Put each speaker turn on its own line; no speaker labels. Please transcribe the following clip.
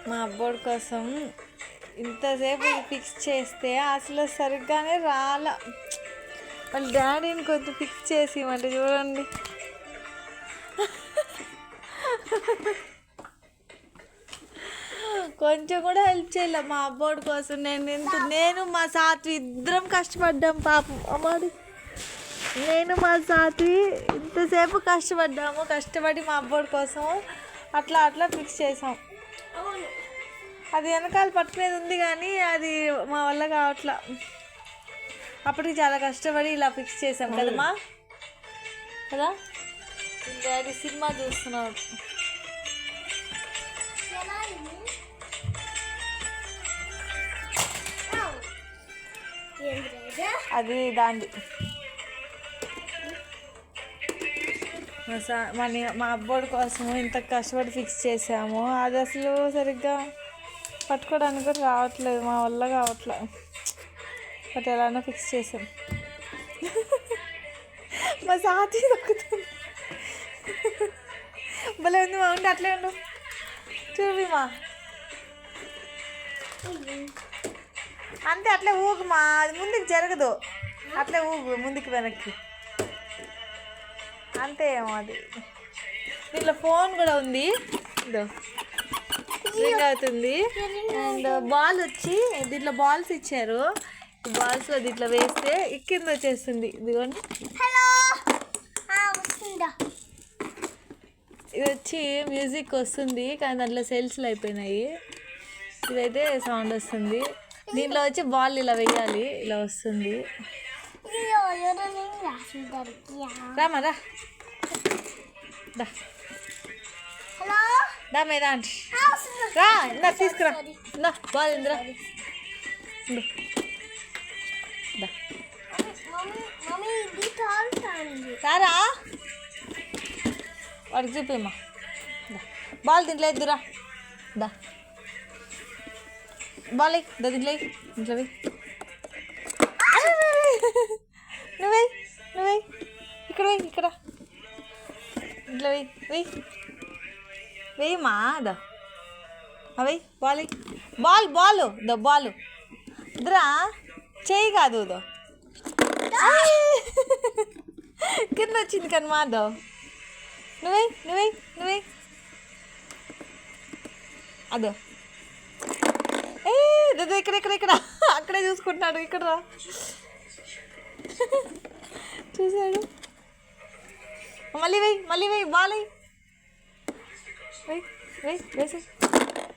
మా అబ్బోడి కోసం ఇంతసేపు ఫిక్స్ చేస్తే అసలు సరిగ్గానే రాలా. వాళ్ళ డాడీని కొంచెం ఫిక్స్ చేసి ఇవ్వండి. చూడండి, కొంచెం కూడా హెల్ప్ చేయలే మా అబ్బోడి కోసం. నేను మా సాత్వి ఇద్దరం కష్టపడ్డాం పాపం. అమ్మాడి నేను మా సాత్వి ఇంతసేపు కష్టపడి మా అబ్బోడి కోసం అట్లా ఫిక్స్ చేసాం. అది వెనకాల పట్టుకునేది ఉంది కానీ అది మా వల్ల కావట్లా. అప్పటికి చాలా కష్టపడి ఇలా ఫిక్స్ చేసాం కదమ్మా, కదా. డాడీ సినిమా చూస్తున్నాడు. అది దాంది. మా అబ్బోడి కోసం ఇంత కష్టపడి ఫిక్స్ చేసాము, అది అసలు సరిగ్గా పట్టుకోవడానికి కూడా రావట్లేదు, మా వల్ల కావట్లేదు. బట్ ఎలానో ఫిక్స్ చేసాం. మా సాతి దొక్కుతుంది. భలే ఉంది మా. ఉండి అట్లే ఉండు, చూపి మా. అంతే, అట్లే ఊగుమా, అది ముందుకు జరగదు. అట్లే ఊగు ముందుకు వెనక్కి, అంతే. ఏమో అది దీంట్లో ఫోన్ కూడా ఉంది, రింగ్ అవుతుంది. అండ్ బాల్ వచ్చి దీంట్లో బాల్స్ ఇచ్చారు. ఈ బాల్స్ దీంట్లో వేస్తే కింద వచ్చేస్తుంది. ఇదిగోండి, ఇది వచ్చి మ్యూజిక్ వస్తుంది కానీ దాంట్లో సెల్స్లు అయిపోయినాయి. ఇదైతే సౌండ్ వస్తుంది. దీంట్లో వచ్చి బాల్ ఇలా వేయాలి, ఇలా వస్తుంది. రామా రా దా మేదా రా, ఇందా తీసుకురా, ఇందా బాల్ ఇందిరా. సారా వాడికి చూపేమ్మా. బాల్ దీంట్లో ఎద్దురా, దా బాల్ దా దీంట్లో ఇంట్లో నువ్వే ఇక్కడ ఇక్కడ ఇంట్లో వేయమ్మా. దా అవి బాల్ దా బాల్ ఇద్దరా చేయి కాదు, దో కింద వచ్చింది కానీ మాదో. నువ్వే అదో. ఇక్కడ అక్కడే చూసుకుంటున్నాడు. ఇక్కడ రా, చూసాడు. మళ్ళీ వెయ్యి బాల్ వేసి